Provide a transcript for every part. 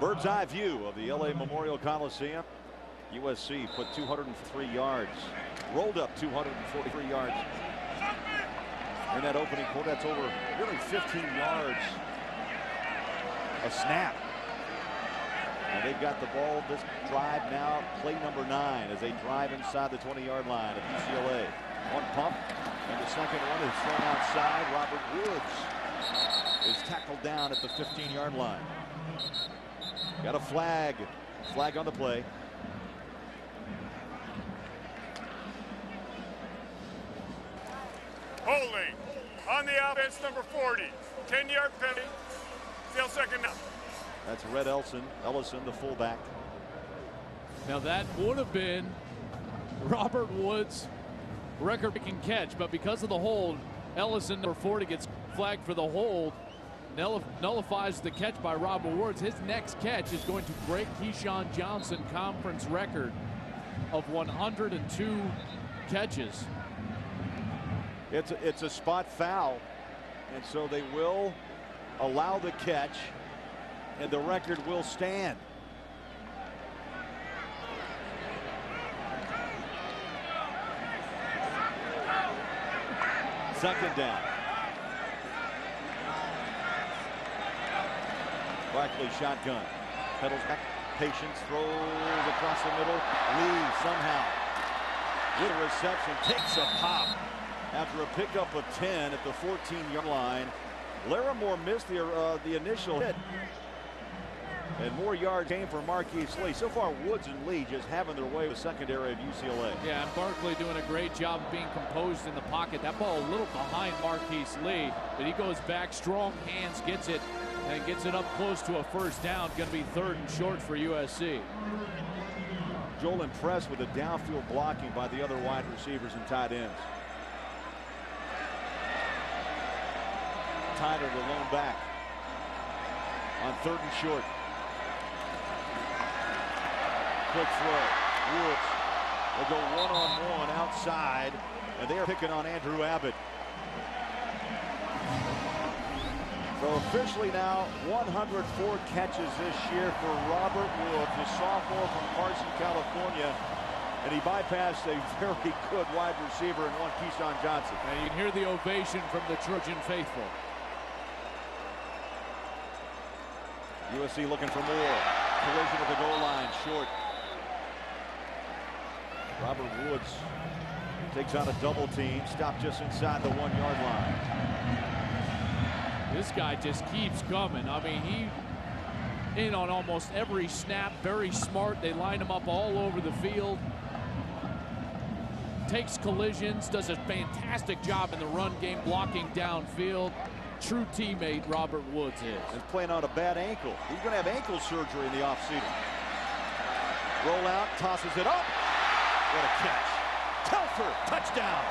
Bird's eye view of the LA Memorial Coliseum. USC put 203 yards, rolled up 243 yards in that opening quarter. That's over really 15 yards a snap. And they've got the ball this drive now, play number 9, as they drive inside the 20-yard line of UCLA. One pump, and the second one is thrown outside. Robert Woods is tackled down at the 15-yard line. Got a flag on the play. Holding on the offense, number 40. 10-yard penalty. Still second down. That's Red Ellison, the fullback. Now that would have been Robert Woods' record-breaking catch, but because of the hold, Ellison, number 40, gets flagged for the hold. Nullifies the catch by Robert Woods. His next catch is going to break Keyshawn Johnson conference record of 102 catches. It's a spot foul, and so they will allow the catch, and the record will stand. Second down. Barkley shotgun. Pedals back. Patience. Throws across the middle. Lee somehow with a reception takes a pop after a pickup of 10 at the 14-yard line. Larimore missed the initial hit, and more yards came for Marquise Lee. So far, Woods and Lee just having their way with the secondary of UCLA. Yeah, and Barkley doing a great job of being composed in the pocket. That ball a little behind Marquise Lee, but he goes back, strong hands, gets it, and gets it up close to a first down. Going to be 3rd and short for USC. Joel impressed with the downfield blocking by the other wide receivers and tight ends. Tyler, the lone back, on 3rd and short. Quick throw. Woods. They go one-on-one outside, and they are picking on Andrew Abbott. So officially now 104 catches this year for Robert Woods, the sophomore from Carson, California. And he bypassed a very good wide receiver in one Keyshawn Johnson. And you can hear the ovation from the Trojan faithful. USC looking for more. Collision at the goal line, short. Robert Woods takes on a double team, stopped just inside the 1-yard line. This guy just keeps coming. I mean, he in on almost every snap, very smart. They line him up all over the field. Takes collisions, does a fantastic job in the run game, blocking downfield. True teammate Robert Woods is. And playing on a bad ankle. He's going to have ankle surgery in the offseason. Roll out, tosses it up. What a catch. Telfer, touchdown.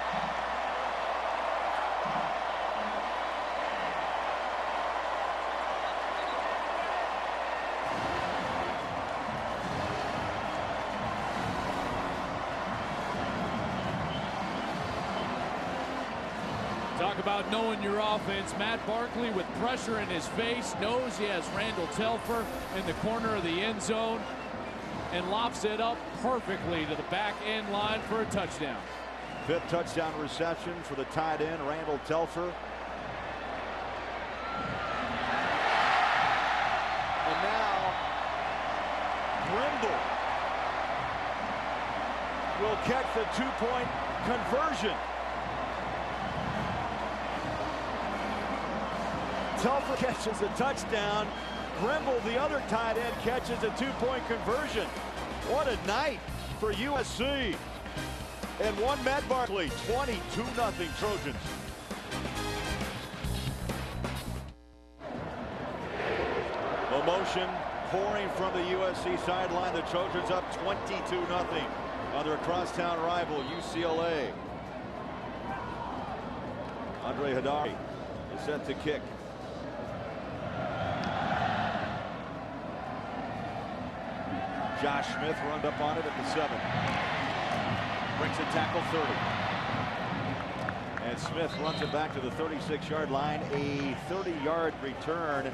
Talk about knowing your offense. Matt Barkley with pressure in his face, knows he has Randall Telfer in the corner of the end zone, and lofts it up perfectly to the back end line for a touchdown. 5th touchdown reception for the tight end, Randall Telfer. And now Brimble will catch the 2-point conversion. Telfer catches a touchdown. Brimble, the other tight end, catches a 2-point conversion. What a night for USC. And one Matt Barkley, 22-0 Trojans. Emotion pouring from the USC sideline. The Trojans up 22-0 on their crosstown rival, UCLA. Andre Hadari is set to kick. Josh Smith runned up on it at the 7. Breaks a tackle 30. And Smith runs it back to the 36-yard line. A 30-yard return.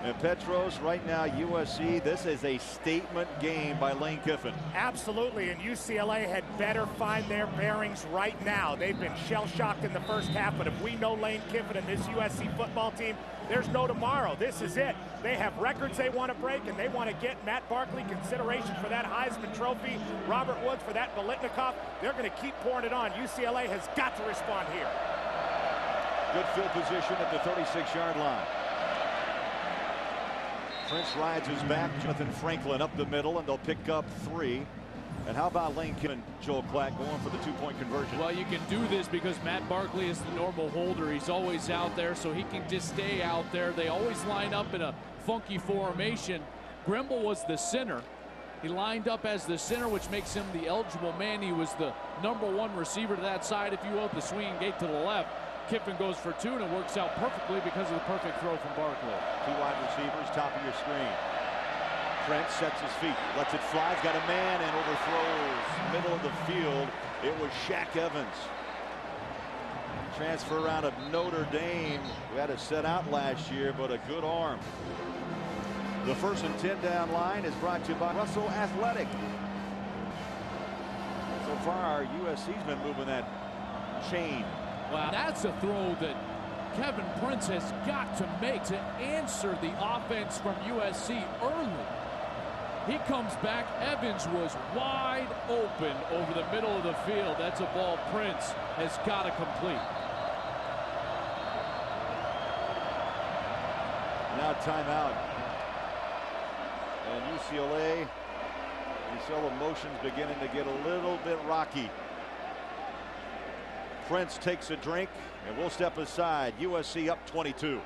And Petros, right now, USC, this is a statement game by Lane Kiffin. Absolutely, and UCLA had better find their bearings right now. They've been shell-shocked in the first half, but if we know Lane Kiffin and this USC football team, there's no tomorrow. This is it. They have records they want to break, and they want to get Matt Barkley consideration for that Heisman Trophy, Robert Woods for that Biletnikoff. They're going to keep pouring it on. UCLA has got to respond here. Good field position at the 36-yard line. Prince rides his back. Jonathan Franklin up the middle, and they'll pick up 3. And how about Lane Kiffin, Joel Klatt, going for the 2-point conversion? Well, you can do this because Matt Barkley is the normal holder. He's always out there, so he can just stay out there. They always line up in a funky formation. Grimble was the center. He lined up as the center, which makes him the eligible man. He was the #1 receiver to that side, if you will, the swinging gate to the left. Kiffin goes for 2, and it works out perfectly because of the perfect throw from Barkley. 2 wide receivers, top of your screen. Trent sets his feet, lets it fly, got a man, and overthrows middle of the field. It was Shaq Evans. Transfer out of Notre Dame. We had it set out last year, but a good arm. The 1st and 10 down line is brought to you by Russell Athletic. So far, USC's been moving that chain. Wow, that's a throw that Kevin Prince has got to make to answer the offense from USC early. He comes back. Evans was wide open over the middle of the field. That's a ball Prince has got to complete. Now timeout. And UCLA, you saw the motions beginning to get a little bit rocky. Prince takes a drink, and we'll step aside. USC up 22.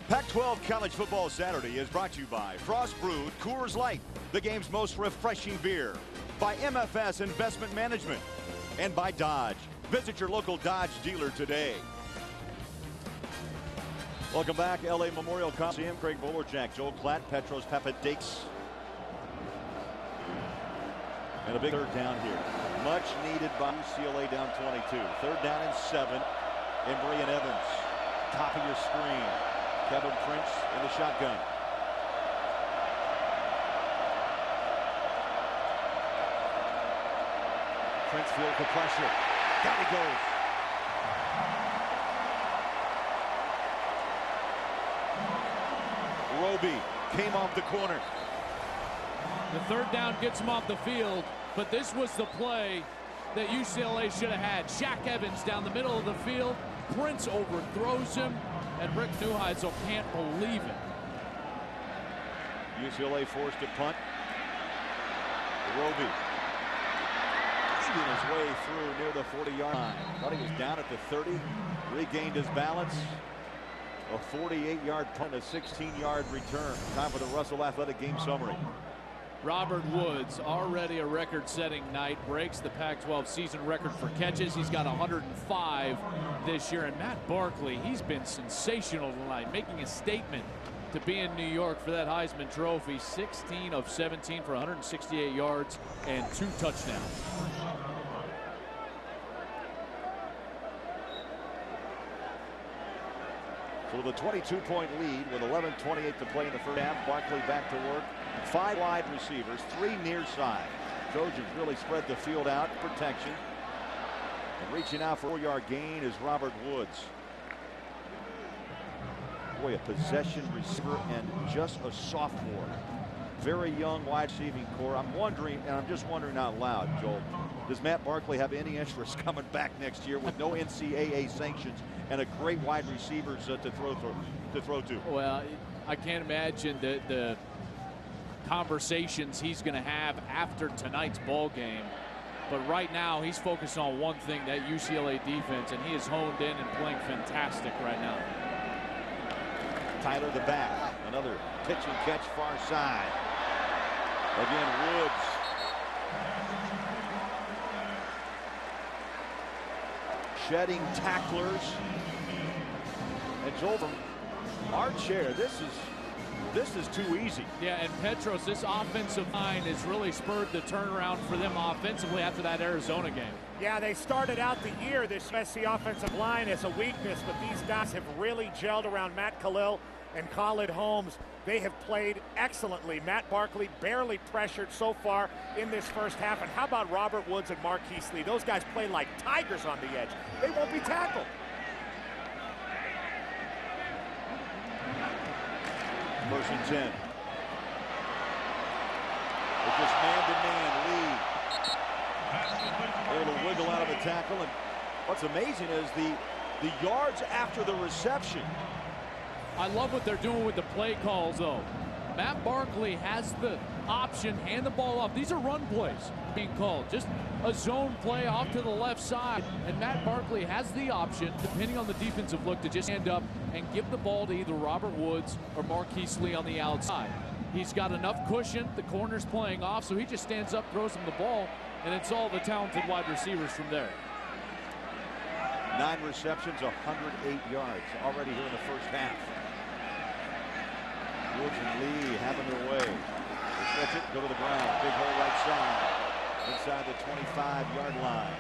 Pac-12 College Football Saturday is brought to you by Frost Brewed Coors Light, the game's most refreshing beer, by MFS Investment Management, and by Dodge. Visit your local Dodge dealer today. Welcome back, LA Memorial Coliseum. Craig Bolerjack, Joel Klatt, Petros Papadakis. And a big 3rd down here. Much needed by UCLA down 22. 3rd down and 7. Embry and Evans. Top of your screen. Kevin Prince in the shotgun. Prince feels the pressure. Down he goes. Roby came off the corner. The 3rd down gets him off the field, but this was the play that UCLA should have had. Shaq Evans down the middle of the field. Prince overthrows him, and Rick Neuheisel can't believe it. UCLA forced to punt. Roby leading his way through near the 40-yard line. Thought he was down at the 30. Regained his balance. A 48-yard punt, a 16-yard return. Time for the Russell Athletic game summary. Robert Woods, already a record-setting night, breaks the Pac-12 season record for catches. He's got 105 this year. And Matt Barkley, he's been sensational tonight, making a statement to be in New York for that Heisman Trophy. 16 of 17 for 168 yards and 2 touchdowns. So with a 22-point lead with 11:28 to play in the 1st half, Barkley back to work. 5 wide receivers, 3 near side. Trojans really spread the field out, protection. And reaching out for a 4-yard gain is Robert Woods. Boy, a possession receiver and just a sophomore. Very young wide receiving core. I'm wondering, and I'm just wondering out loud, Joel, does Matt Barkley have any interest coming back next year with no NCAA sanctions and a great wide receivers to throw to? Well, I can't imagine the conversations he's going to have after tonight's ball game. But right now, he's focused on one thing, that UCLA defense, and he is honed in and playing fantastic right now. Tyler the back, another pitch and catch far side. Again, Woods. Shedding tacklers. And Joel, from our chair, this is This is too easy. Yeah, and Petros, this offensive line has really spurred the turnaround for them offensively after that Arizona game. Yeah, they started out the year, this USC offensive line, as a weakness, but these guys have really gelled around Matt Khalil and Khalid Holmes. They have played excellently. Matt Barkley barely pressured so far in this first half. And how about Robert Woods and Marquise Lee? Those guys play like tigers on the edge. They won't be tackled. First and 10. It's just man-to-man. Lee able to wiggle out of a tackle. And what's amazing is the yards after the reception. I love what they're doing with the play calls, though. Matt Barkley has the option, hand the ball off. These are run plays being called. Just a zone play off to the left side. And Matt Barkley has the option, depending on the defensive look, to just stand up and give the ball to either Robert Woods or Marquise Lee on the outside. He's got enough cushion. The corner's playing off, so he just stands up, throws him the ball, and it's all the talented wide receivers from there. 9 receptions, 108 yards already here in the first half. Woods and Lee having their way. They stretch it, go to the ground. Big hole right side. Inside the 25-yard line.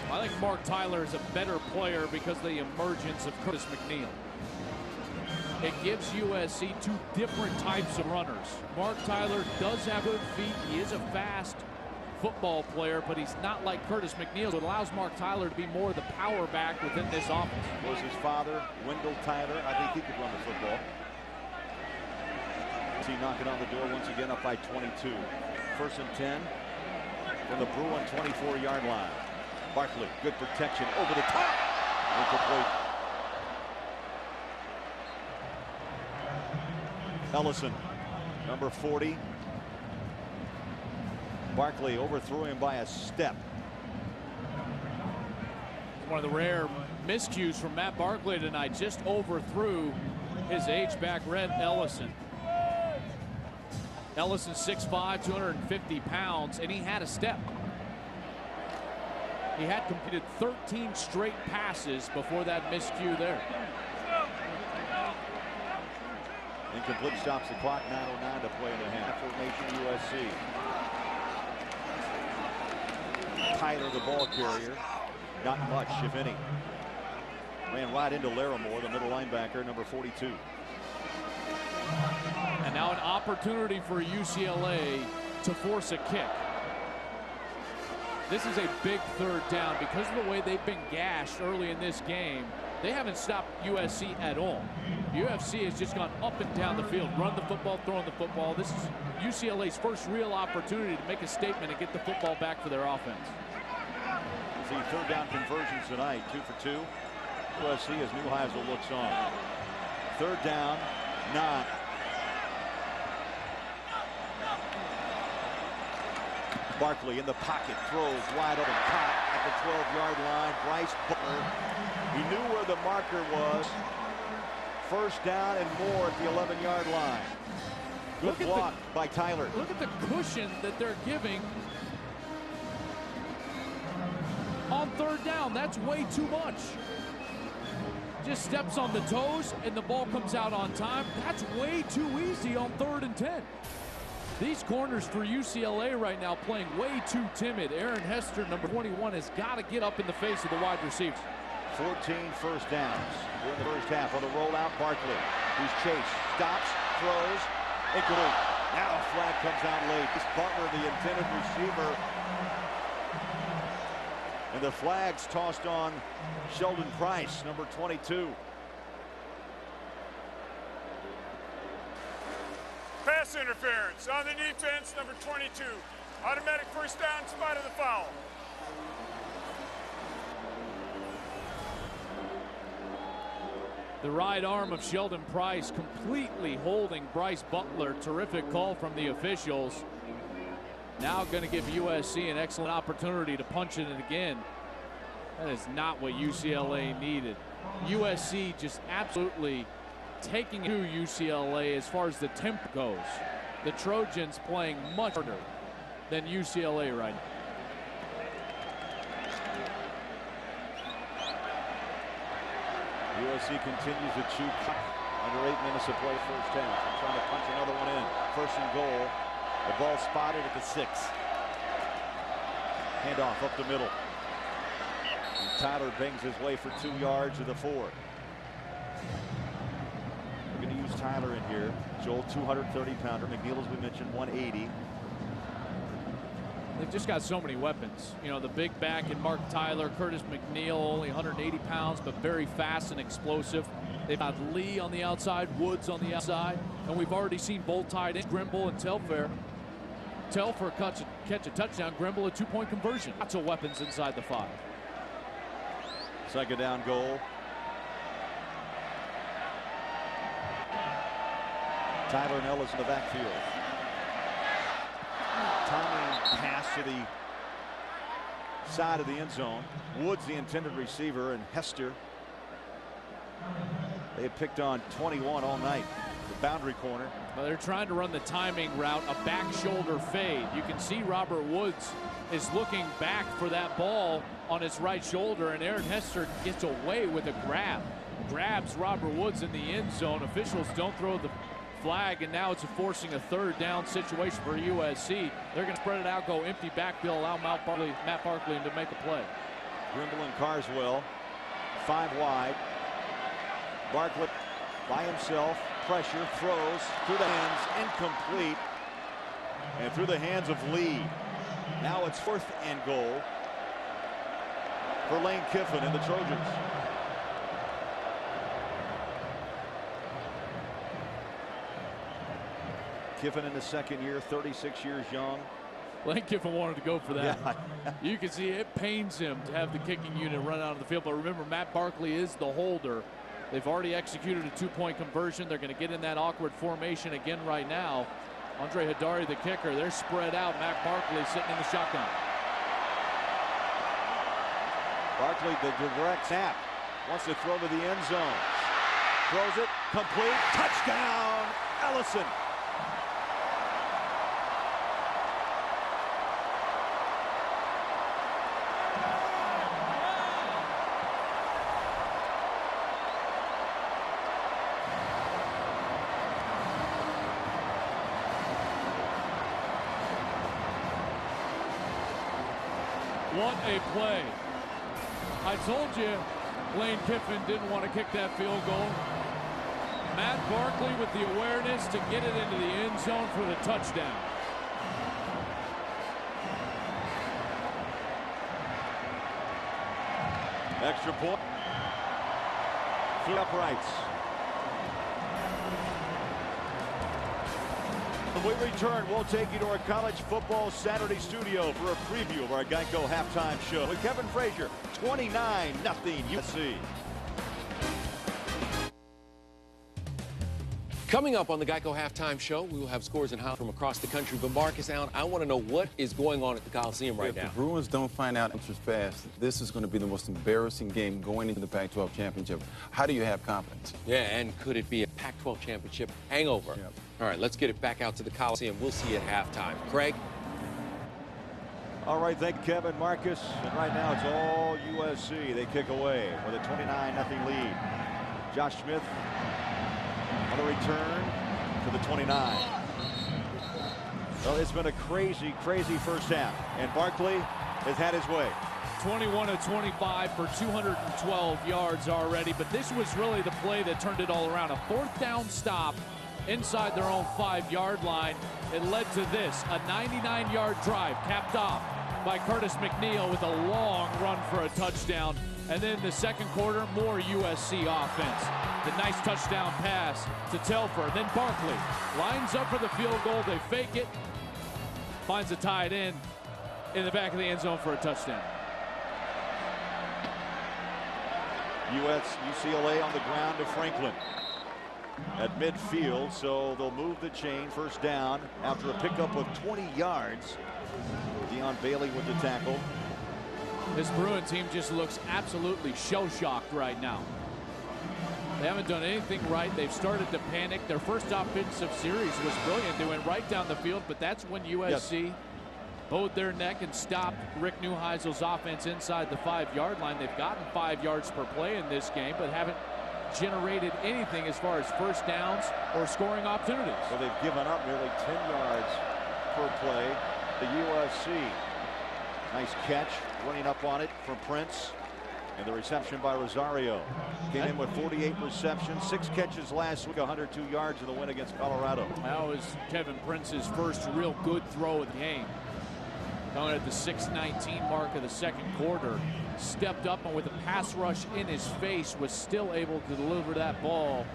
I think Mark Tyler is a better player because of the emergence of Curtis McNeil. It gives USC 2 different types of runners. Mark Tyler does have good feet. He is a fast football player, but he's not like Curtis McNeil. It allows Mark Tyler to be more the power back within this offense. Was his father, Wendell Tyler. I think he could run the football. See, knocking on the door once again, up by 22. First and 10 from the Bruin 24-yard line. Barkley, good protection over the top. Incomplete. Ellison, number 40. Barkley overthrew him by a step. One of the rare miscues from Matt Barkley tonight. Just overthrew his H-back Red Ellison. Ellison 6'5", 250 pounds, and he had a step. He had completed 13 straight passes before that miscue there. Incomplete, stops the clock. 9:09 to play in the half. Formation USC. Tyler, the ball carrier. Not much, if any. Ran right into Larimore, the middle linebacker, number 42. And now an opportunity for UCLA to force a kick. This is a big 3rd down because of the way they've been gashed early in this game. They haven't stopped USC at all. USC has just gone up and down the field, run the football, throwing the football. This is UCLA's first real opportunity to make a statement and get the football back for their offense. See 3rd down conversions tonight, 2 for 2. USC as Neuheisel looks on. 3rd down, 9. Barkley in the pocket, throws wide open, caught at the 12-yard line. Bryce Butler, he knew where the marker was. 1st down and more at the 11-yard line. Good block by Tyler. Look at the cushion that they're giving on 3rd down. That's way too much. Just steps on the toes and the ball comes out on time. That's way too easy on 3rd and 10. These corners for UCLA right now playing way too timid. Aaron Hester, number 21, has got to get up in the face of the wide receivers. 14 first downs in the first half. On the rollout, Barkley, who's chased, stops, throws, incomplete. Now a flag comes out late. It's Butler, the intended receiver. And the flag's tossed on Sheldon Price, number 22. Pass interference on the defense, number 22. Automatic 1st down in spite of the foul. The right arm of Sheldon Price completely holding Bryce Butler. Terrific call from the officials. Now going to give USC an excellent opportunity to punch it in again. That is not what UCLA needed. USC just absolutely taking to UCLA as far as the tempo goes. The Trojans playing much harder than UCLA right now. USC continues to chew under 8 minutes to play first half. They're trying to punch another one in. First and goal. The ball spotted at the 6. Handoff up the middle. And Tyler bangs his way for 2 yards to the 4. We're going to use Tyler in here. Joel, 230-pounder. McNeil, as we mentioned, 180. They've just got so many weapons. You know, the big back in Mark Tyler, Curtis McNeil, only 180 pounds, but very fast and explosive. They've got Lee on the outside, Woods on the outside, and we've already seen both tight ends, Grimble and Telfair. Telfair catch a touchdown, Grimble a 2-point conversion. Lots of weapons inside the 5. Second down goal. Tyler and Ellis in the backfield. Timing pass to the side of the end zone. Woods the intended receiver, and Hester. They had picked on 21 all night. The boundary corner. Well, they're trying to run the timing route, a back shoulder fade. You can see Robert Woods is looking back for that ball on his right shoulder, and Aaron Hester gets away with a grab. Grabs Robert Woods in the end zone. Officials don't throw the flag, and now it's forcing a 3rd down situation for USC. They're going to spread it out, go empty backfield, allow Matt Barkley to make a play. Grimble and Carswell, 5 wide. Barkley by himself, pressure, throws through the hands, incomplete, and through the hands of Lee. Now it's 4th and goal for Lane Kiffin and the Trojans. Kiffin in his 2nd year, 36 years young. Lane Kiffin wanted to go for that. Yeah. You can see it pains him to have the kicking unit run out of the field. But remember, Matt Barkley is the holder. They've already executed a 2-point conversion. They're going to get in that awkward formation again right now. Andre Haddari, the kicker, they're spread out. Matt Barkley sitting in the shotgun. Barkley, the direct snap, wants to throw to the end zone. Throws it, complete, touchdown, Ellison. What a play. I told you Lane Kiffin didn't want to kick that field goal. Matt Barkley with the awareness to get it into the end zone for the touchdown. Extra point. Through uprights. When we return, we'll take you to our college football Saturday studio for a preview of our Geico halftime show with Kevin Frazier. 29-0 USC. Coming up on the Geico Halftime Show, we will have scores and highlights from across the country. But Marcus Allen, I want to know what is going on at the Coliseum right now. If the Bruins don't find out answers fast, this is going to be the most embarrassing game going into the Pac-12 championship. How do you have confidence? Yeah, and could it be a Pac-12 championship hangover? Yep. All right, let's get it back out to the Coliseum. We'll see you at halftime. Craig? All right, thank you, Kevin, Marcus. And right now it's all USC. They kick away with a 29-0 lead. Josh Smith on the return to the 29. Well, it's been a crazy, crazy first half, and Barkley has had his way. 21 of 25 for 212 yards already, but this was really the play that turned it all around. A 4th down stop inside their own 5-yard line. It led to this, a 99-yard drive capped off by Curtis McNeil with a long run for a touchdown. And then the second quarter, more USC offense. The nice touchdown pass to Telfair. Then Barkley lines up for the field goal. They fake it. Finds a tight end in the back of the end zone for a touchdown. UCLA on the ground to Franklin at midfield, so they'll move the chain. First down after a pickup of 20 yards. Deion Bailey with the tackle. This Bruin team just looks absolutely shell-shocked right now. They haven't done anything right. They've started to panic. Their first offensive series was brilliant. They went right down the field, but that's when USC bowed their neck and stopped Rick Neuheisel's offense inside the 5-yard line. They've gotten 5 yards per play in this game, but haven't generated anything as far as first downs or scoring opportunities. So they've given up nearly 10 yards per play. The USC. Nice catch, running up on it from Prince. And the reception by Rosario. Came in with 48 receptions, 6 catches last week, 102 yards in the win against Colorado. That was Kevin Prince's first real good throw of the game. Coming at the 6:19 mark of the second quarter. Stepped up and with a pass rush in his face was still able to deliver that ball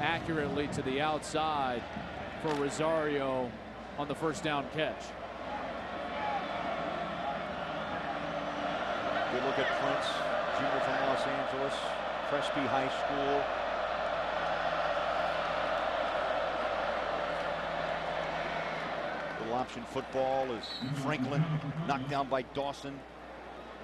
accurately to the outside for Rosario on the first down catch. Good look at Prince, junior from Los Angeles, Crespi High School. Little option football as Franklin knocked down by Dawson.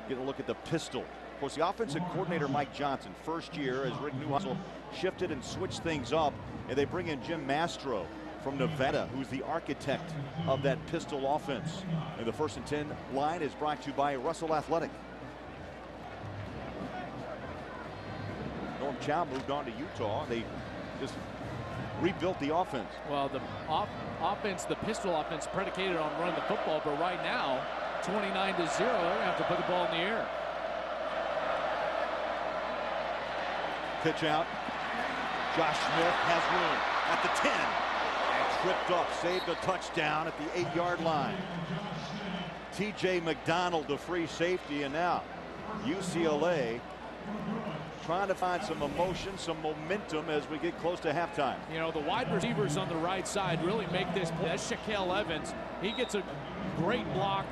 Get a look at the pistol. Of course, the offensive coordinator, Mike Johnson, first year as Rick Neuheisel shifted and switched things up, and they bring in Jim Mastro from Nevada, who's the architect of that pistol offense. And the 1st and 10 line is brought to you by Russell Athletic. Norm Chow moved on to Utah. They just rebuilt the offense. Well, the offense, the pistol offense, predicated on running the football, but right now, 29-0, they're gonna have to put the ball in the air. Pitch out. Josh Smith has room at the 10 and tripped up, saved a touchdown at the 8-yard line. TJ McDonald, the free safety, and now UCLA trying to find some emotion, some momentum as we get close to halftime. You know, the wide receivers on the right side really make this play. That's Shaquille Evans. He gets a great block,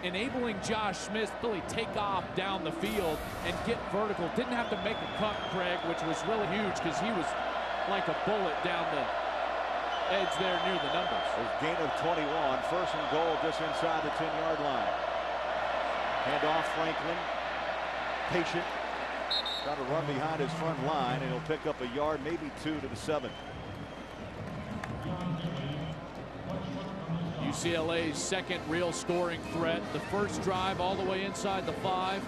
enabling Josh Smith to really take off down the field and get vertical. Didn't have to make a cut, Craig, which was really huge because he was like a bullet down the edge there near the numbers. There's gain of 21, 1st and goal just inside the 10-yard line. Hand off Franklin, patient, trying to run behind his front line, and he'll pick up a yard, maybe 2 to the 7. UCLA's second real scoring threat. The first drive all the way inside the 5.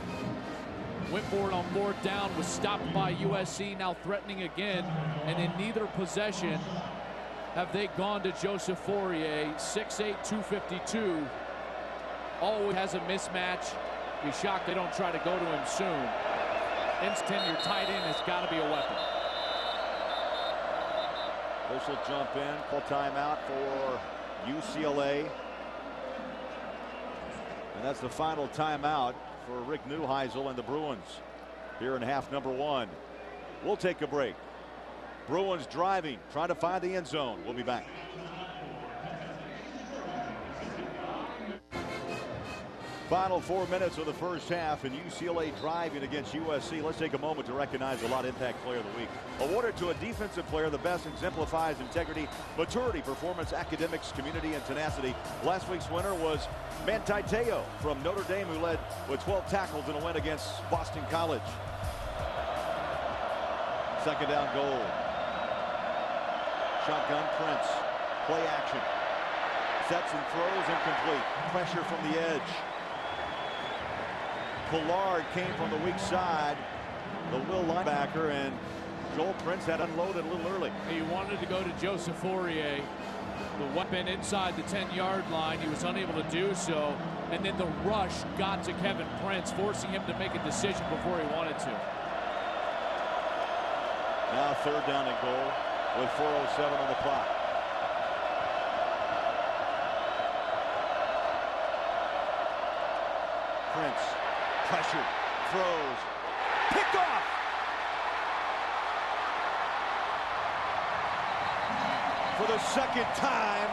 Went for it on 4th down, was stopped by USC, now threatening again. And in neither possession have they gone to Joseph Fourier, 6'8", 252. Always has a mismatch. Be shocked they don't try to go to him soon. Instant, your tight end has got to be a weapon. This will jump in, call timeout for UCLA. And that's the final timeout for Rick Neuheisel and the Bruins here in half number 1. We'll take a break. Bruins driving, trying to find the end zone. We'll be back. Final 4 minutes of the first half, and UCLA driving against USC. Let's take a moment to recognize the Lot Impact Player of the Week. Awarded to a defensive player, the best exemplifies integrity, maturity, performance, academics, community, and tenacity. Last week's winner was Manti Te'o from Notre Dame, who led with 12 tackles in a win against Boston College. 2nd down goal. Shotgun Prince. Play action. Sets and throws incomplete. Pressure from the edge. Pollard came from the weak side, the will linebacker, and Joel Prince had unloaded a little early. He wanted to go to Joseph Fourier, the weapon inside the 10-yard line. He was unable to do so, and then the rush got to Kevin Prince, forcing him to make a decision before he wanted to. Now 3rd down and goal with 4:07 on the clock. Prince. Pressure, throws, picked off. For the 2nd time,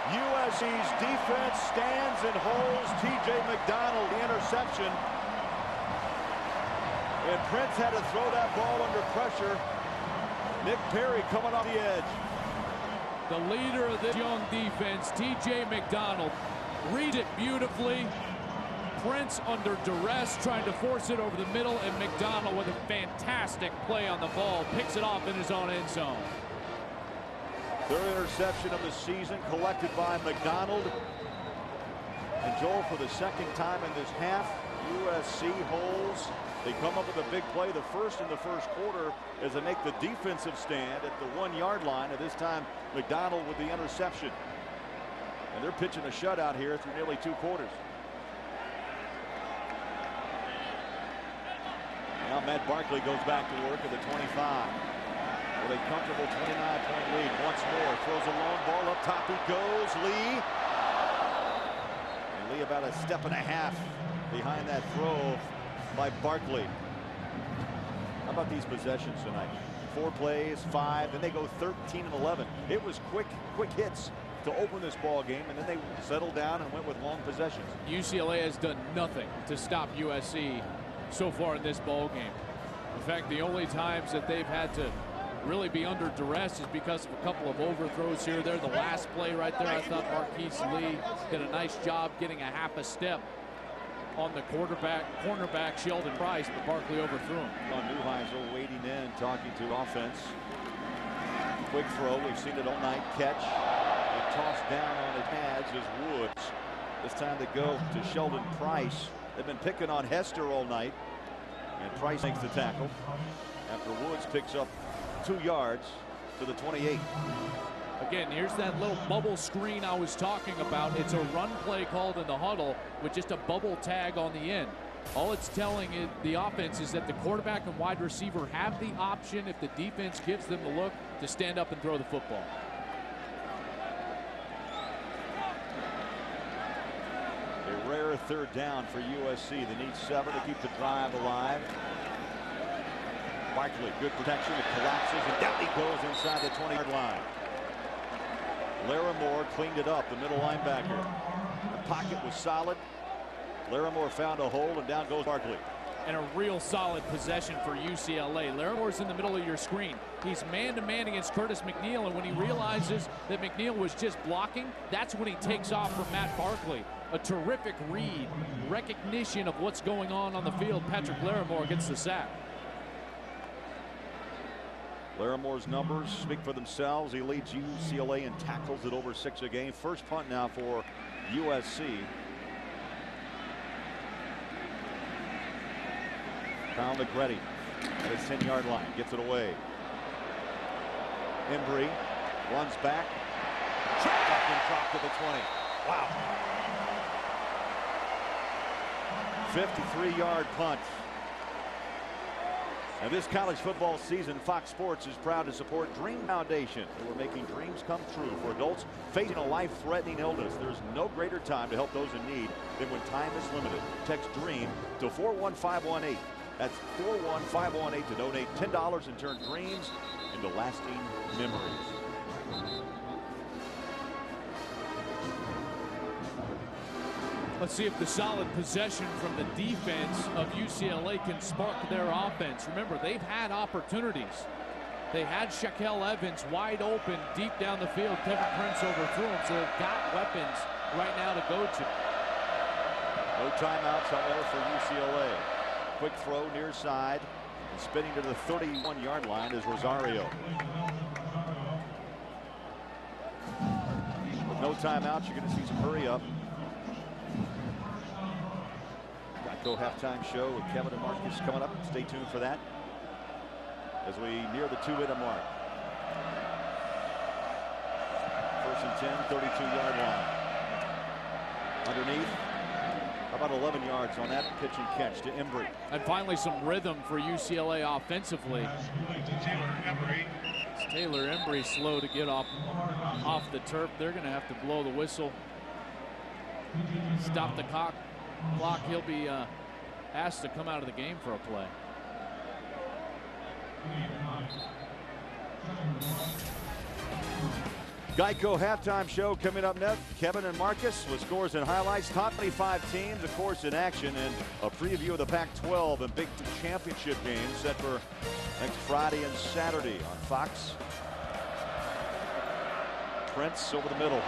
USC's defense stands and holds TJ McDonald the interception. And Prince had to throw that ball under pressure. Nick Perry coming off the edge. The leader of this young defense, TJ McDonald, reads it beautifully. Prince under duress, trying to force it over the middle, and McDonald with a fantastic play on the ball, picks it off in his own end zone. 3rd interception of the season collected by McDonald. And Joel, for the 2nd time in this half, USC holds. They come up with a big play, the first in the first quarter, as they make the defensive stand at the 1-yard line. And this time, McDonald with the interception. And they're pitching a shutout here through nearly 2 quarters. Now Matt Barkley goes back to work at the 25. With a comfortable 29-point lead. Once more, throws a long ball up top. He goes. Lee. And Lee about a step and a half behind that throw by Barkley. How about these possessions tonight? 4 plays, 5, then they go 13 and 11. It was quick hits to open this ball game, and then they settled down and went with long possessions. UCLA has done nothing to stop USC so far in this ball game. In fact, the only times that they've had to really be under duress is because of a couple of overthrows here. There, the last play right there, I thought Marquise Lee did a nice job getting a half a step on the cornerback Sheldon Price, but Barkley overthrew him. Well, Neuheisel waiting in, talking to offense. Quick throw, we've seen it all night. Catch, and tossed down on his pads is Woods. This time they go to Sheldon Price. They've been picking on Hester all night, and Price makes the tackle after Woods picks up 2 yards to the 28. Again, here's that little bubble screen I was talking about. It's a run play called in the huddle with just a bubble tag on the end. All it's telling the offense is that the quarterback and wide receiver have the option, if the defense gives them the look, to stand up and throw the football. A rare 3rd down for USC. They need 7 to keep the drive alive. Barkley, good protection. It collapses, and down he goes inside the 20-yard line. Larimore cleaned it up, the middle linebacker. The pocket was solid. Larimore found a hole, and down goes Barkley. And a real solid possession for UCLA. Larimore's in the middle of your screen. He's man-to-man against Curtis McNeil, and when he realizes that McNeil was just blocking, that's when he takes off from Matt Barkley. A terrific read, recognition of what's going on the field. Patrick Larimore gets the sack. Larimore's numbers speak for themselves. He leads UCLA in tackles at over 6 a game. First punt now for USC. Found Negretti at his 10-yard line. Gets it away. Embry runs back. Back and drop to the 20. Wow. 53-yard punt. And this college football season, Fox Sports is proud to support Dream Foundation, who are making dreams come true for adults facing a life-threatening illness. There's no greater time to help those in need than when time is limited. Text DREAM to 41518. That's 41518 to donate $10 and turn dreams into lasting memories. Let's see if the solid possession from the defense of UCLA can spark their offense. Remember, they've had opportunities. They had Shaquille Evans wide open deep down the field. Kevin Prince overthrew him, so they've got weapons right now to go to. No timeouts, however, for UCLA. Quick throw near side, and spinning to the 31-yard line is Rosario. With no timeouts, you're going to see some hurry up. Go halftime show with Kevin and Marcus coming up. Stay tuned for that as we near the 2-minute mark. First and 10, 32-yard line. Underneath, how about 11 yards on that pitch and catch to Embry. And finally some rhythm for UCLA offensively. It's Taylor Embry slow to get off the turf. They're going to have to blow the whistle. Stop the clock. He'll be asked to come out of the game for a play. Geico halftime show coming up next. Kevin and Marcus with scores and highlights. Top 25 teams, of course, in action, and a preview of the Pac-12 and Big Ten championship games set for next Friday and Saturday on Fox. Prince over the middle.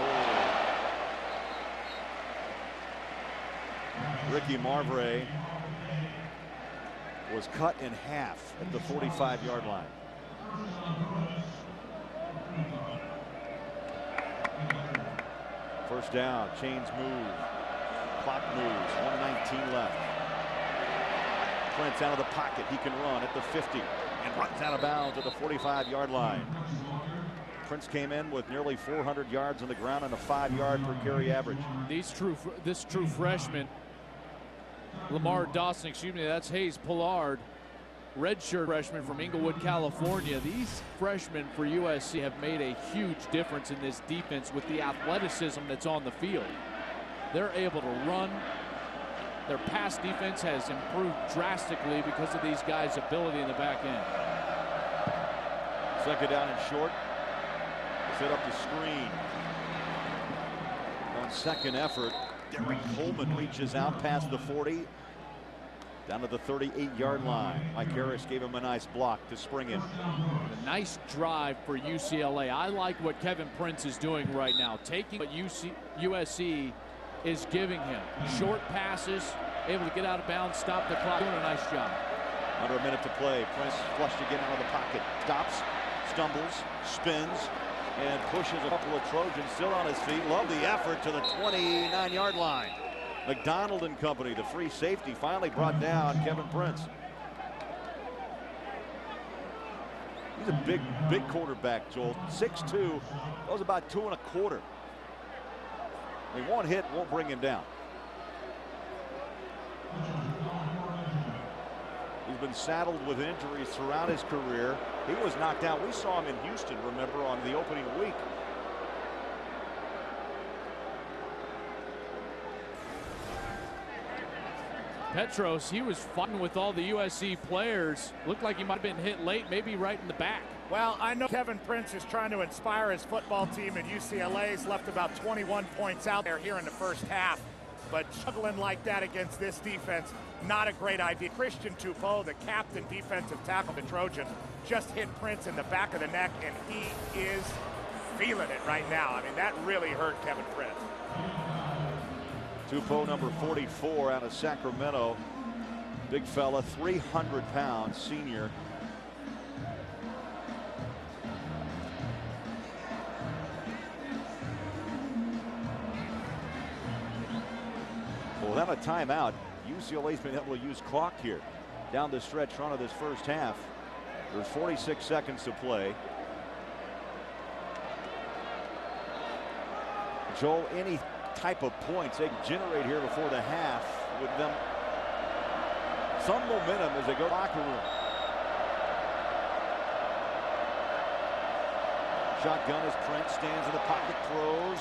Ricky Marvray was cut in half at the 45-yard line. First down, chains move, clock moves, 1:19 left. Prince out of the pocket. He can run at the 50 and runs out of bounds at the 45-yard line. Prince came in with nearly 400 yards on the ground and a 5-yard per carry average. This true freshman, Lamar Dawson, excuse me, that's Hayes Pollard, redshirt freshman from Inglewood, California. These freshmen for USC have made a huge difference in this defense with the athleticism that's on the field. They're able to run. Their pass defense has improved drastically because of these guys' ability in the back end. Second down and short. Set up the screen. On second effort, Derek Coleman reaches out past the 40. Down to the 38-yard line. Mike Harris gave him a nice block to spring in. A nice drive for UCLA. I like what Kevin Prince is doing right now. Taking what USC is giving him. Short passes, able to get out of bounds, stop the clock. Doing a nice job. Under a minute to play. Prince flushed again out of the pocket. Stops, stumbles, spins, and pushes a couple of Trojans still on his feet. Love the effort to the 29-yard line. McDonald and company, the free safety, finally brought down Kevin Prince. He's a big quarterback, Joel. 6'2", that was about 2 1/4. I mean, one hit won't bring him down. He's been saddled with injuries throughout his career. He was knocked out. We saw him in Houston, remember, on the opening week. Petros, he was fighting with all the USC players. Looked like he might have been hit late, maybe right in the back. Well, I know Kevin Prince is trying to inspire his football team, and UCLA's left about 21 points out there here in the first half. But struggling like that against this defense, not a great idea. Christian Tupou, the captain defensive tackle of the Trojans, just hit Prince in the back of the neck, and he is feeling it right now. I mean, that really hurt Kevin Prince. Tupou, number 44, out of Sacramento. Big fella, 300 pounds, senior. Well, without a timeout, UCLA's been able to use clock here down the stretch run of this first half. There's 46 seconds to play. Joel, any type of points they can generate here before the half with them some momentum as they go to the locker room. Shotgun as Prince stands in the pocket, throws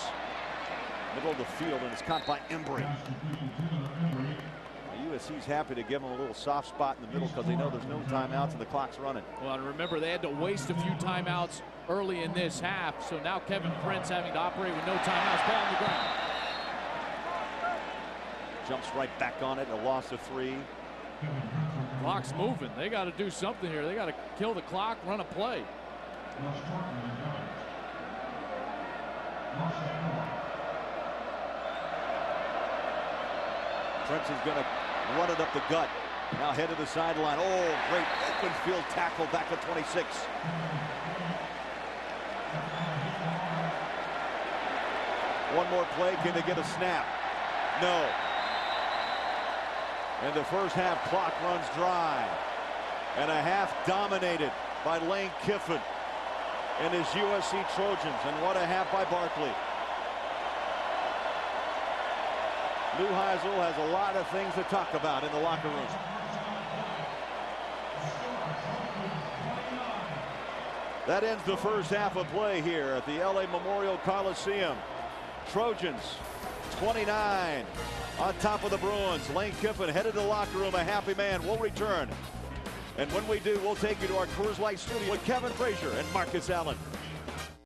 middle of the field, and it's caught by Embry. USC's happy to give them a little soft spot in the middle because they know there's no timeouts and the clock's running. Well, and remember, they had to waste a few timeouts early in this half, so now Kevin Prince having to operate with no timeouts. Ball on the ground. Jumps right back on it, a loss of 3. Clock's moving. They got to do something here. They got to kill the clock, run a play. Prince is going to run it up the gut. Now head to the sideline. Oh, great open field tackle back at 26. One more play. Can they get a snap? No. And the first half clock runs dry. And a half dominated by Lane Kiffin and his USC Trojans. And what a half by Barkley. Neuheisel has a lot of things to talk about in the locker room. That ends the first half of play here at the LA Memorial Coliseum. Trojans 29 on top of the Bruins. Lane Kiffin headed to the locker room, a happy man. We'll return. And when we do, we'll take you to our Coors Light studio with Kevin Frazier and Marcus Allen.